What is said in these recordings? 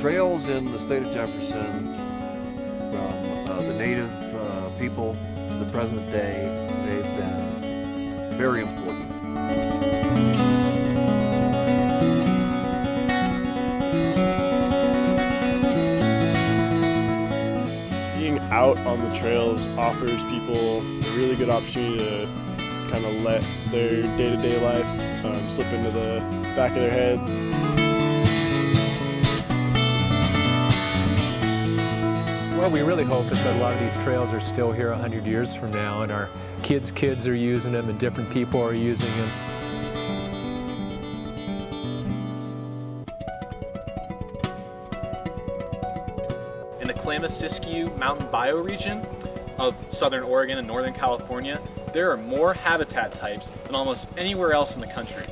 Trails in the state of Jefferson, from the native people to the present day, they've been very important. Being out on the trails offers people a really good opportunity to kind of let their day-to-day life slip into the back of their head. What we really hope is that a lot of these trails are still here 100 years from now, and our kids' kids are using them and different people are using them. In the Klamath-Siskiyou mountain bioregion of southern Oregon and northern California, there are more habitat types than almost anywhere else in the country.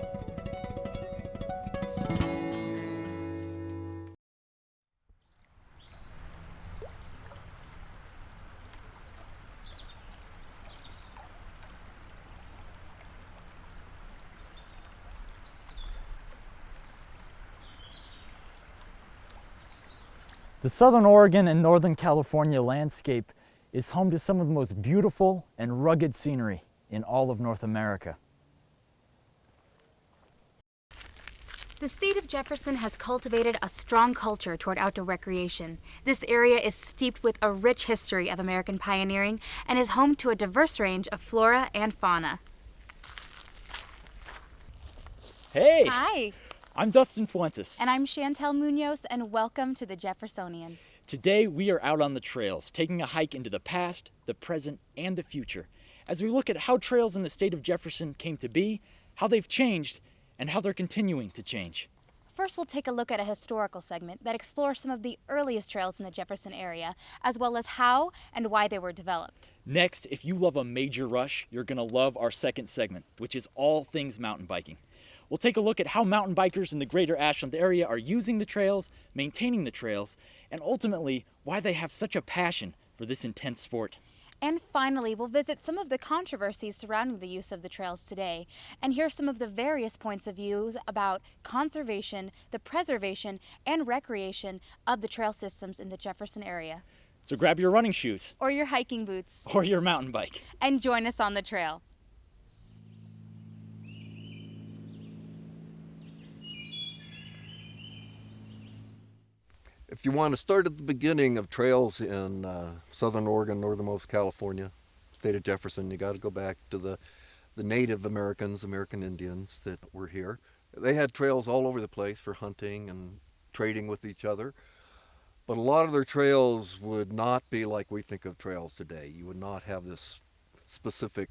The southern Oregon and northern California landscape is home to some of the most beautiful and rugged scenery in all of North America. The state of Jefferson has cultivated a strong culture toward outdoor recreation. This area is steeped with a rich history of American pioneering and is home to a diverse range of flora and fauna. Hey! Hi! I'm Dustin Fuentes. And I'm Chantell Munoz, and welcome to the Jeffersonian. Today we are out on the trails, taking a hike into the past, the present, and the future, as we look at how trails in the state of Jefferson came to be, how they've changed, and how they're continuing to change. First, we'll take a look at a historical segment that explores some of the earliest trails in the Jefferson area, as well as how and why they were developed. Next, if you love a major rush, you're going to love our second segment, which is all things mountain biking. We'll take a look at how mountain bikers in the greater Ashland area are using the trails, maintaining the trails, and ultimately why they have such a passion for this intense sport. And finally, we'll visit some of the controversies surrounding the use of the trails today and hear some of the various points of view about conservation, the preservation, and recreation of the trail systems in the Jefferson area. So grab your running shoes. Or your hiking boots. Or your mountain bike. And join us on the trail. If you want to start at the beginning of trails in southern Oregon, northernmost California, state of Jefferson, you got to go back to the Native Americans, American Indians that were here. They had trails all over the place for hunting and trading with each other. But a lot of their trails would not be like we think of trails today. You would not have this specific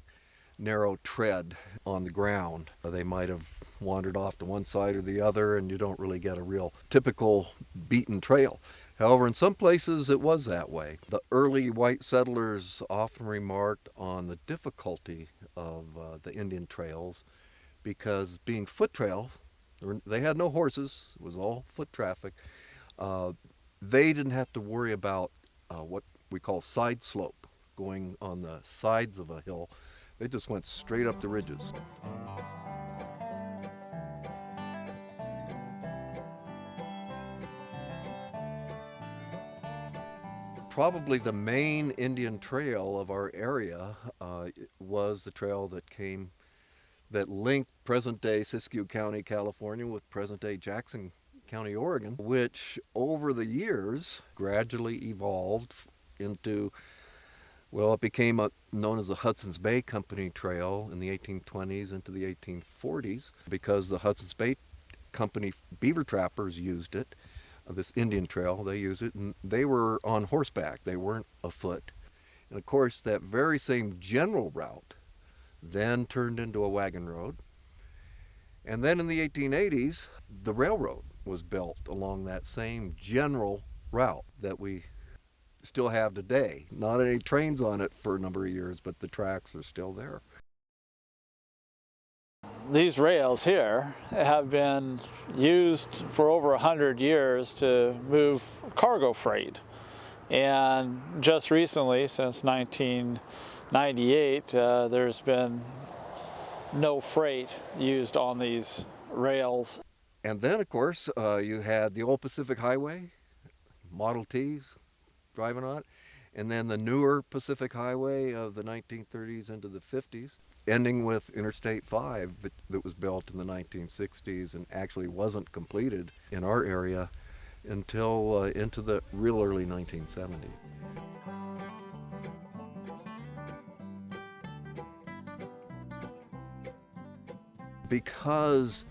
narrow tread on the ground. They might have wandered off to one side or the other, and you don't really get a real typical beaten trail. However, in some places it was that way. The early white settlers often remarked on the difficulty of the Indian trails because being foot trails, they had no horses, it was all foot traffic. They didn't have to worry about what we call side slope, going on the sides of a hill. They just went straight up the ridges. Probably the main Indian trail of our area was the trail that linked present-day Siskiyou County, California with present-day Jackson County, Oregon, which over the years gradually evolved into, well, it became known as the Hudson's Bay Company Trail in the 1820s into the 1840s because the Hudson's Bay Company beaver trappers used it, this Indian trail, they used it, and they were on horseback, they weren't afoot. And of course, that very same general route then turned into a wagon road. And then in the 1880s, the railroad was built along that same general route that we still have today. Not any trains on it for a number of years, but the tracks are still there. These rails here have been used for over 100 years to move cargo freight. And just recently, since 1998, there's been no freight used on these rails. And then, of course, you had the old Pacific Highway Model Ts driving on it. And then the newer Pacific Highway of the 1930s into the 50s, ending with Interstate 5 that was built in the 1960s and actually wasn't completed in our area until into the real early 1970s. Because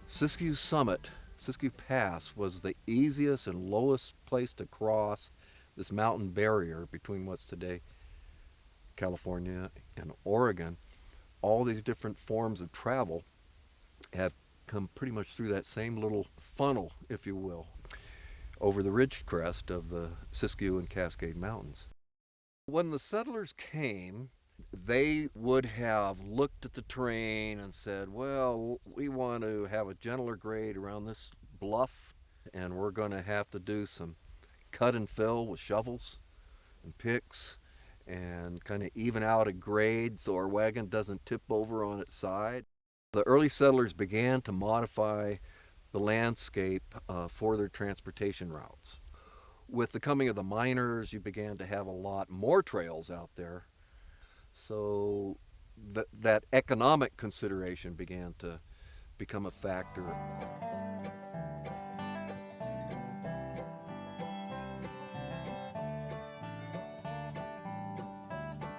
Siskiyou Summit, Siskiyou Pass, was the easiest and lowest place to cross this mountain barrier between what's today California and Oregon. All these different forms of travel have come pretty much through that same little funnel, if you will, over the ridge crest of the Siskiyou and Cascade Mountains. When the settlers came, they would have looked at the terrain and said, well, we want to have a gentler grade around this bluff, and we're going to have to do some cut and fill with shovels and picks and kind of even out a grade so our wagon doesn't tip over on its side. The early settlers began to modify the landscape for their transportation routes. With the coming of the miners, you began to have a lot more trails out there. So that economic consideration began to become a factor.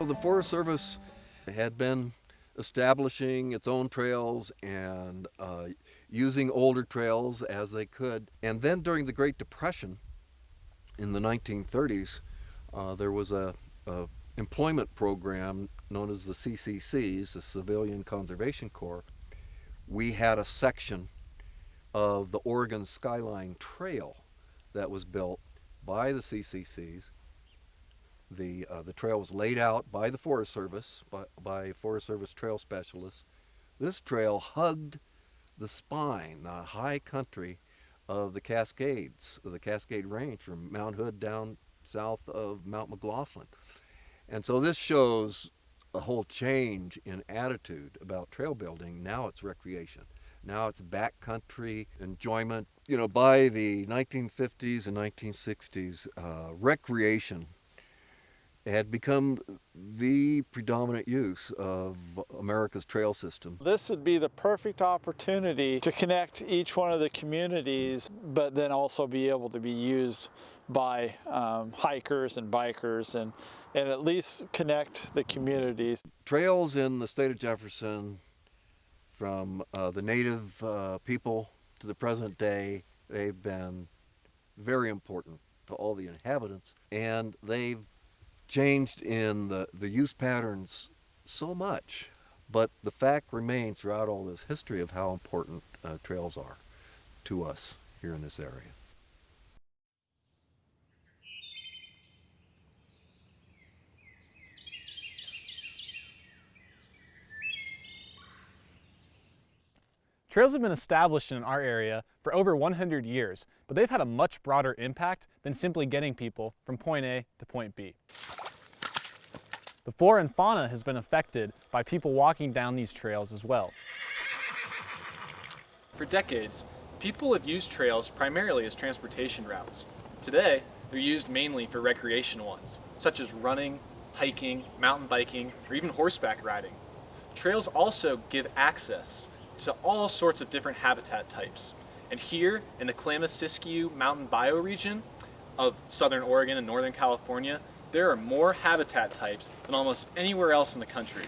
The Forest Service had been establishing its own trails and using older trails as they could. And then during the Great Depression in the 1930s, there was a employment program known as the CCCs, the Civilian Conservation Corps. We had a section of the Oregon Skyline Trail that was built by the CCCs. The trail was laid out by the Forest Service, by Forest Service trail specialists. This trail hugged the spine, the high country of the Cascades, of the Cascade Range from Mount Hood down south of Mount McLaughlin. And so this shows a whole change in attitude about trail building. Now it's recreation. Now it's backcountry enjoyment. You know, by the 1950s and 1960s, recreation had become the predominant use of America's trail system. This would be the perfect opportunity to connect each one of the communities, but then also be able to be used by hikers and bikers and at least connect the communities. Trails in the state of Jefferson, from the native people to the present day, they've been very important to all the inhabitants, and they've changed in the use patterns so much, but the fact remains throughout all this history of how important trails are to us here in this area. Trails have been established in our area for over 100 years, but they've had a much broader impact than simply getting people from point A to point B. The flora and fauna has been affected by people walking down these trails as well. For decades, people have used trails primarily as transportation routes. Today, they're used mainly for recreational ones, such as running, hiking, mountain biking, or even horseback riding. Trails also give access to all sorts of different habitat types. And here in the Klamath-Siskiyou mountain bioregion of southern Oregon and northern California, there are more habitat types than almost anywhere else in the country.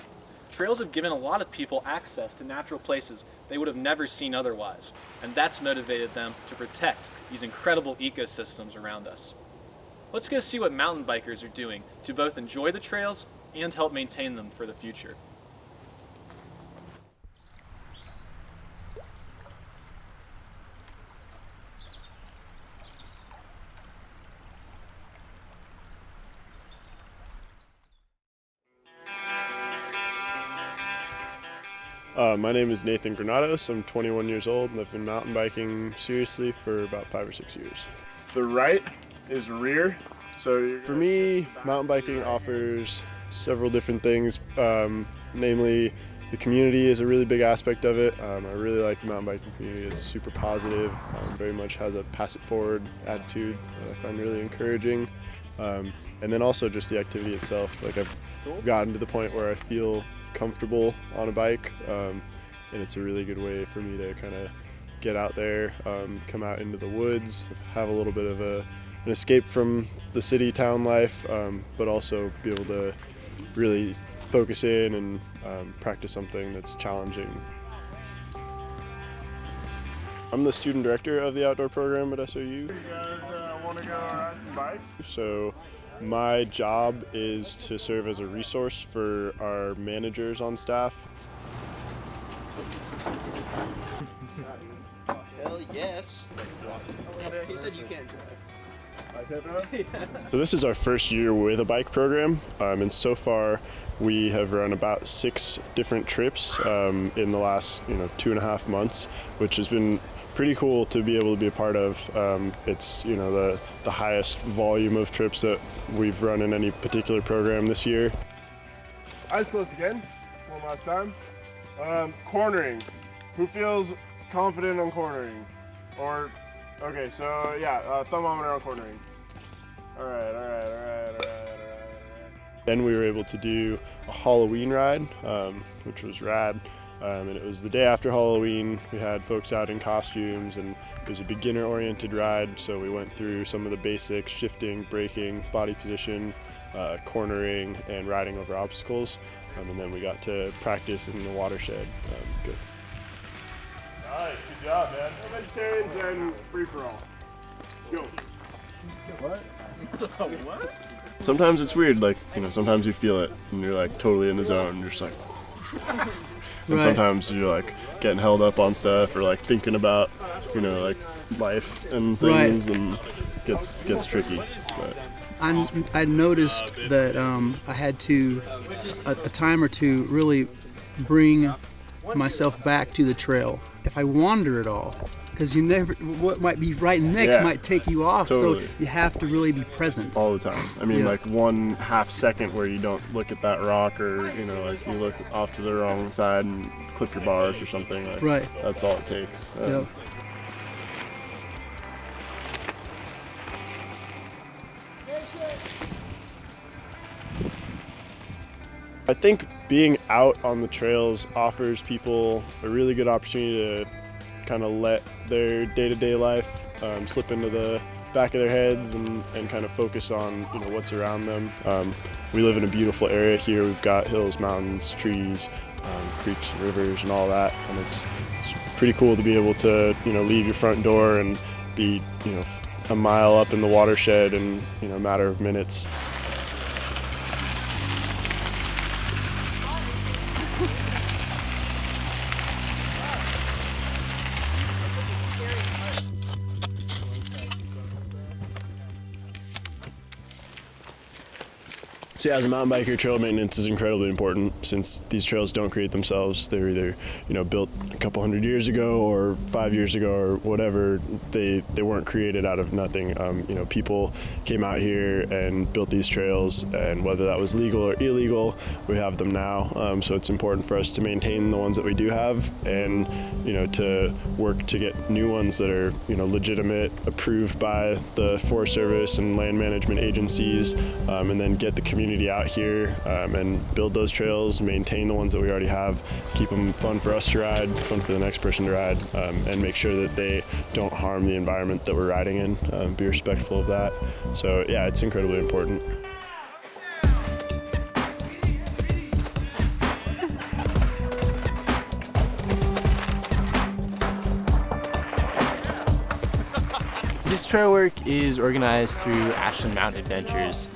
Trails have given a lot of people access to natural places they would have never seen otherwise, and that's motivated them to protect these incredible ecosystems around us. Let's go see what mountain bikers are doing to both enjoy the trails and help maintain them for the future. My name is Nathan Granados. I'm 21 years old and I've been mountain biking seriously for about 5 or 6 years. The right is rear. So for me, mountain biking offers several different things, namely The community is a really big aspect of it. I really like the mountain biking community. It's super positive, very much has a pass it forward attitude that I find really encouraging. And then also just the activity itself. Like I've gotten to the point where I feel comfortable on a bike, and it's a really good way for me to kind of get out there, come out into the woods, have a little bit of an escape from the city town life, but also be able to really focus in and practice something that's challenging. I'm the student director of the outdoor program at SOU. You guys want to go ride some bikes? So my job is to serve as a resource for our managers on staff. Hell yes. He said you can't drive. So this is our first year with a bike program, and so far we have run about 6 different trips in the last 2.5 months, which has been pretty cool to be able to be a part of. It's the highest volume of trips that we've run in any particular program this year. Eyes closed again, one last time. Cornering. Who feels confident on cornering? Or, okay, so yeah, thermometer on cornering. All right. Then we were able to do a Halloween ride, which was rad. And it was the day after Halloween. We had folks out in costumes, and it was a beginner-oriented ride. So we went through some of the basics: shifting, braking, body position, cornering, and riding over obstacles. And then we got to practice in the watershed. Good. Nice, good job, man. No vegetarians and free for all. Go. What? What? Sometimes it's weird, like, sometimes you feel it and you're like totally in the zone and you're just like, and sometimes you're like getting held up on stuff or like thinking about, like life and things, and gets tricky. But I noticed that I had to, a time or two, really bring myself back to the trail. If I wander at all, because you never, what might be right next might take you off. Totally. So you have to really be present all the time. I mean, like 1/2 second where you don't look at that rock, or like you look off to the wrong side and clip your bars or something. Like, right. That's all it takes. Yep. I think being out on the trails offers people a really good opportunity to kind of let their day-to-day life slip into the back of their heads and kind of focus on what's around them. We live in a beautiful area here. We've got hills, mountains, trees, creeks, and rivers, and all that. And it's pretty cool to be able to leave your front door and be a mile up in the watershed in a matter of minutes. So as a mountain biker, trail maintenance is incredibly important, since these trails don't create themselves. They're either built a couple hundred years ago or 5 years ago or whatever. They weren't created out of nothing. People came out here and built these trails, and whether that was legal or illegal, we have them now. So it's important for us to maintain the ones that we do have, and to work to get new ones that are legitimate, approved by the Forest Service and land management agencies, and then get the community out here and build those trails, maintain the ones that we already have, keep them fun for us to ride, fun for the next person to ride, and make sure that they don't harm the environment that we're riding in, be respectful of that. So yeah, it's incredibly important. This trail work is organized through Ashland Mountain Adventures,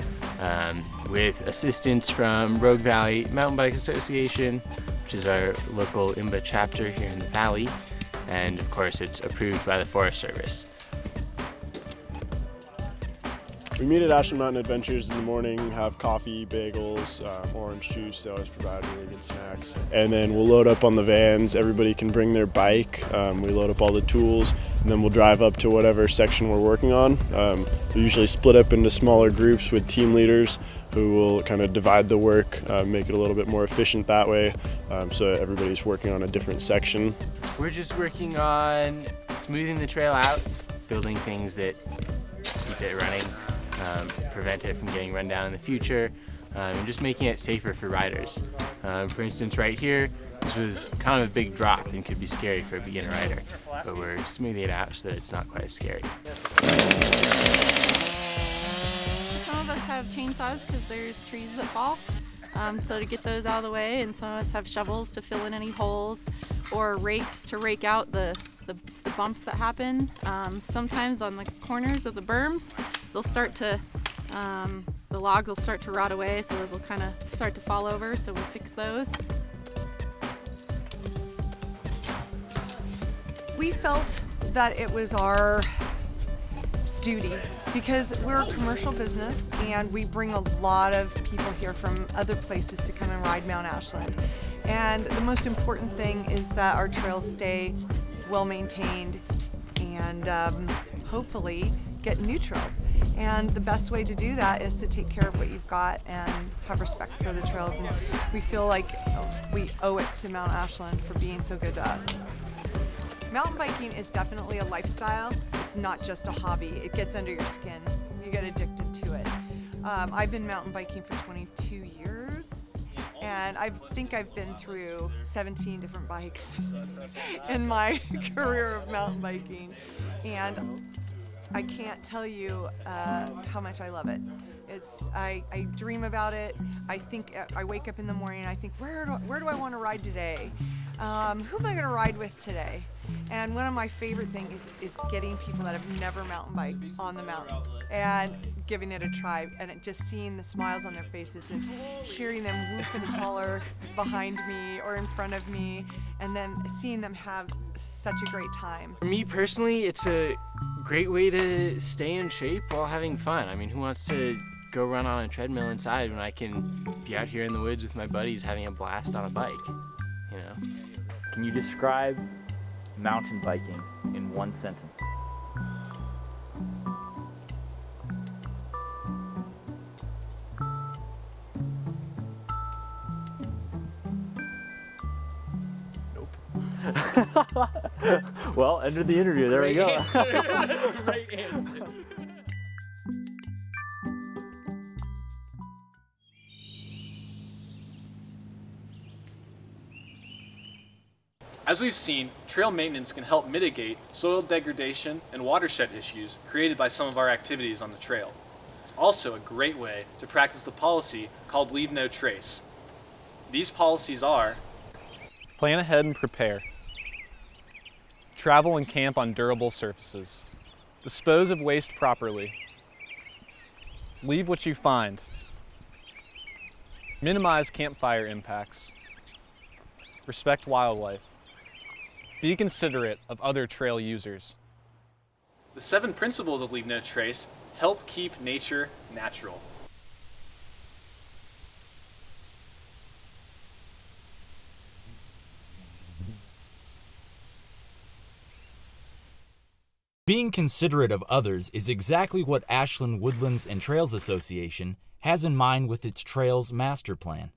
with assistance from Rogue Valley Mountain Bike Association, which is our local IMBA chapter here in the valley, and of course it's approved by the Forest Service. We meet at Ashland Mountain Adventures in the morning, have coffee, bagels, orange juice. They always provide really good snacks. And then we'll load up on the vans. Everybody can bring their bike. We load up all the tools, and then we'll drive up to whatever section we're working on. We usually split up into smaller groups with team leaders who will kind of divide the work, make it a little bit more efficient that way, so everybody's working on a different section. We're just working on smoothing the trail out, building things that keep it running, prevent it from getting run down in the future, and just making it safer for riders. For instance, right here, this was kind of a big drop and could be scary for a beginner rider, but we're smoothing it out so that it's not quite as scary. Some of us have chainsaws because there's trees that fall, so to get those out of the way, and some of us have shovels to fill in any holes, or rakes to rake out the bumps that happen. Sometimes on the corners of the berms, they'll start to, the logs will start to rot away, so those will kind of start to fall over, so we'll fix those. We felt that it was our duty because we're a commercial business and we bring a lot of people here from other places to come and ride Mount Ashland. And the most important thing is that our trails stay well maintained and hopefully get new trails. And the best way to do that is to take care of what you've got and have respect for the trails. And we feel like we owe it to Mount Ashland for being so good to us. Mountain biking is definitely a lifestyle. It's not just a hobby. It gets under your skin. You get addicted to it. I've been mountain biking for 22 years, and I think I've been through 17 different bikes in my career of mountain biking, and I can't tell you how much I love it. I dream about it. I wake up in the morning and I think, where do I want to ride today? Who am I going to ride with today? And one of my favorite things is getting people that have never mountain biked on the mountain and giving it a try, and just seeing the smiles on their faces and hearing them whoop and holler behind me or in front of me, and then seeing them have such a great time. For me personally, it's a great way to stay in shape while having fun. I mean, who wants to go run on a treadmill inside when I can be out here in the woods with my buddies having a blast on a bike, you know? Can you describe mountain biking in one sentence? Well, enter the interview. There we go. Great answer. As we've seen, trail maintenance can help mitigate soil degradation and watershed issues created by some of our activities on the trail. It's also a great way to practice the policy called Leave No Trace. These policies are: Plan ahead and prepare. Travel and camp on durable surfaces. Dispose of waste properly. Leave what you find. Minimize campfire impacts. Respect wildlife. Be considerate of other trail users. The 7 principles of Leave No Trace help keep nature natural. Being considerate of others is exactly what Ashland Woodlands and Trails Association has in mind with its Trails Master Plan.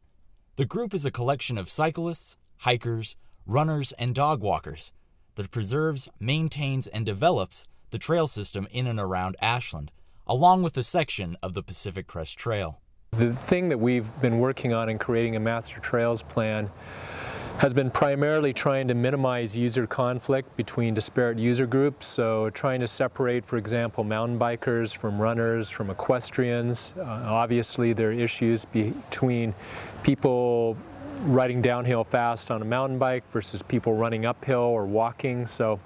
The group is a collection of cyclists, hikers, runners, and dog walkers that preserves, maintains, and develops the trail system in and around Ashland, along with a section of the Pacific Crest Trail. The thing that we've been working on in creating a master trails plan has been primarily trying to minimize user conflict between disparate user groups. So trying to separate, for example, mountain bikers from runners, from equestrians. Obviously there are issues between people riding downhill fast on a mountain bike versus people running uphill or walking. So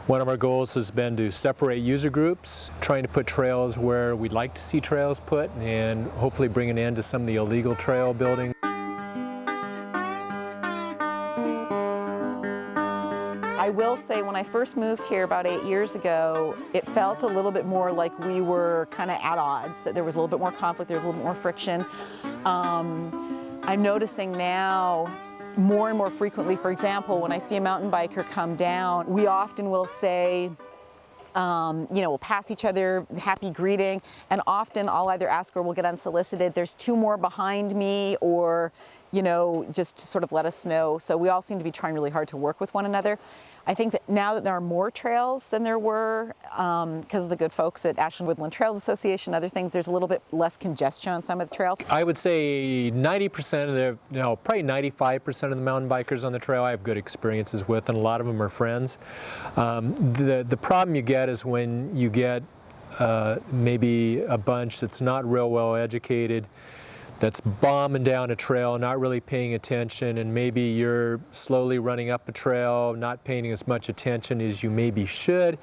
one of our goals has been to separate user groups, trying to put trails where we'd like to see trails put, and hopefully bring an end to some of the illegal trail building. I will say when I first moved here about 8 years ago, it felt a little bit more like we were kind of at odds, that there was a little bit more conflict, there was a little bit more friction. I'm noticing now more and more frequently, for example, when I see a mountain biker come down, we often will say, We'll pass each other happy greeting, and often I'll either ask or we'll get unsolicited, there's 2 more behind me, or just to sort of let us know. So we all seem to be trying really hard to work with one another. I think that now that there are more trails than there were, because of the good folks at Ashland Woodland Trails Association, other things, there's a little bit less congestion on some of the trails. I would say 90% of probably 95% of the mountain bikers on the trail I have good experiences with, and a lot of them are friends. The problem you get is when you get maybe a bunch that's not real well educated, that's bombing down a trail, not really paying attention, and maybe you're slowly running up a trail, not paying as much attention as you maybe should,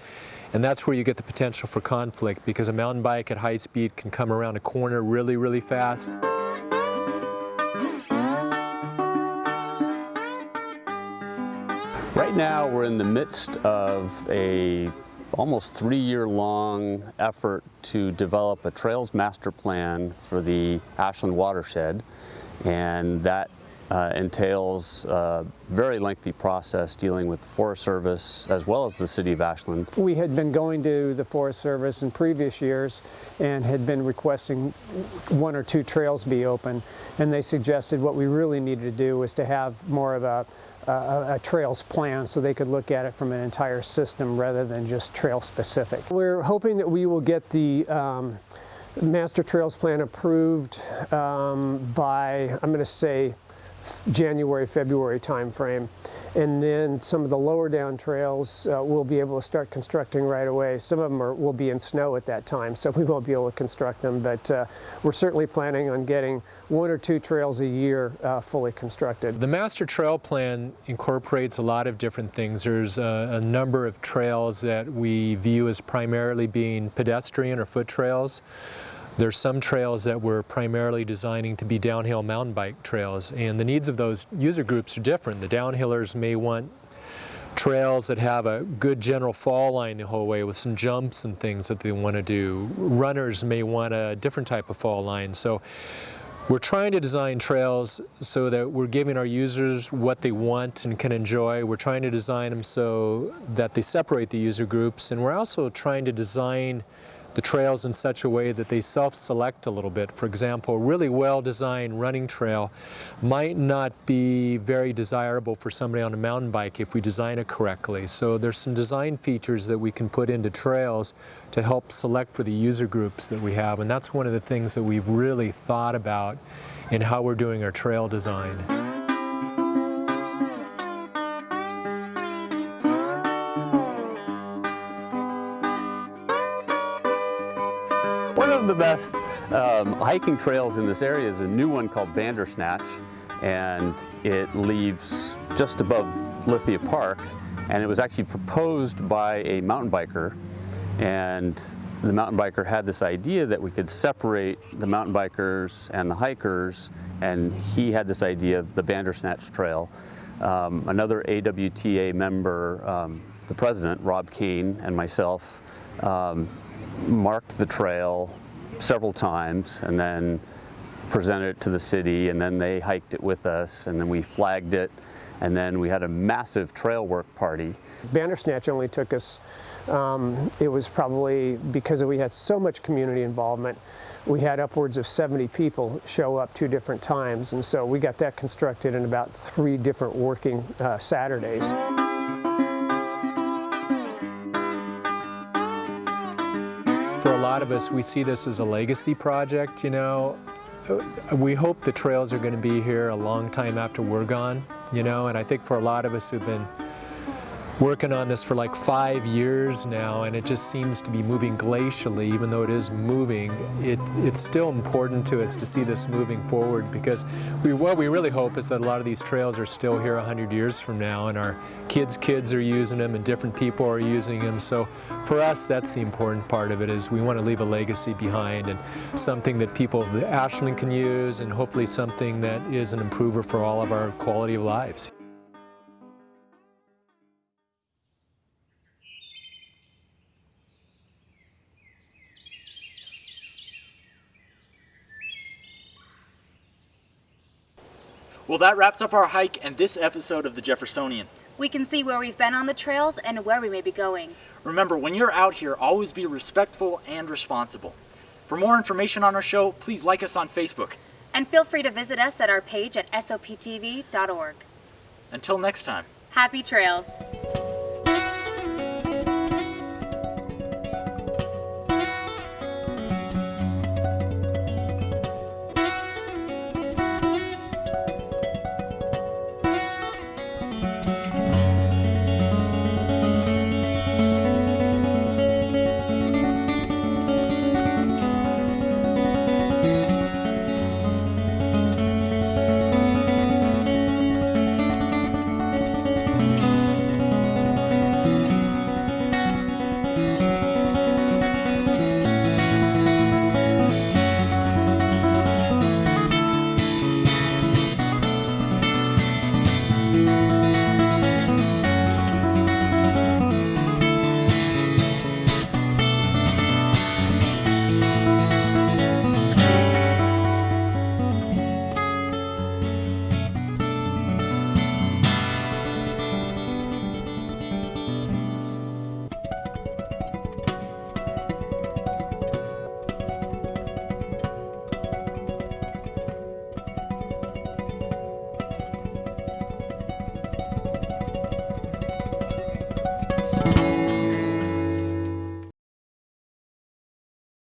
and that's where you get the potential for conflict, because a mountain bike at high speed can come around a corner really, really fast. Right now we're in the midst of a almost 3-year-long effort to develop a trails master plan for the Ashland watershed, and that entails a very lengthy process dealing with the Forest Service as well as the City of Ashland. We had been going to the Forest Service in previous years and had been requesting 1 or 2 trails be open, and they suggested what we really needed to do was to have more of a trails plan so they could look at it from an entire system rather than just trail specific. We're hoping that we will get the master trails plan approved by, I'm going to say, January, February timeframe. And then some of the lower down trails we'll be able to start constructing right away. Some of them will be in snow at that time, so we won't be able to construct them, but we're certainly planning on getting 1 or 2 trails a year fully constructed. The master trail plan incorporates a lot of different things. There's a number of trails that we view as primarily being pedestrian or foot trails. There's some trails that we're primarily designing to be downhill mountain bike trails, and the needs of those user groups are different. The downhillers may want trails that have a good general fall line the whole way with some jumps and things that they want to do. Runners may want a different type of fall line. So we're trying to design trails so that we're giving our users what they want and can enjoy. We're trying to design them so that they separate the user groups, and we're also trying to design the trails in such a way that they self-select a little bit. For example, a really well-designed running trail might not be very desirable for somebody on a mountain bike if we design it correctly. So there's some design features that we can put into trails to help select for the user groups that we have, and that's one of the things that we've really thought about in how we're doing our trail design. One of the best hiking trails in this area is a new one called Bandersnatch, and it leaves just above Lithia Park, and it was actually proposed by a mountain biker, and the mountain biker had this idea that we could separate the mountain bikers and the hikers, and he had this idea of the Bandersnatch Trail. Another AWTA member, the president, Rob Kane, and myself marked the trail several times and then presented it to the city, and then they hiked it with us, and then we flagged it, and then we had a massive trail work party. Bandersnatch only took us, it was probably because we had so much community involvement, we had upwards of 70 people show up 2 different times, and so we got that constructed in about 3 different working Saturdays. For a lot of us, we see this as a legacy project, you know. We hope the trails are going to be here a long time after we're gone, you know, and I think for a lot of us who've been working on this for like 5 years now, and it just seems to be moving glacially, even though it is moving, it's still important to us to see this moving forward, because what we really hope is that a lot of these trails are still here 100 years from now, and our kids are using them, and different people are using them. So for us, that's the important part of it, is we want to leave a legacy behind, and something that people of the Ashland can use, and hopefully something that is an improver for all of our quality of lives. Well, that wraps up our hike and this episode of the Jeffersonian. We can see where we've been on the trails and where we may be going. Remember, when you're out here, always be respectful and responsible. For more information on our show, please like us on Facebook. And feel free to visit us at our page at soptv.org. Until next time. Happy trails.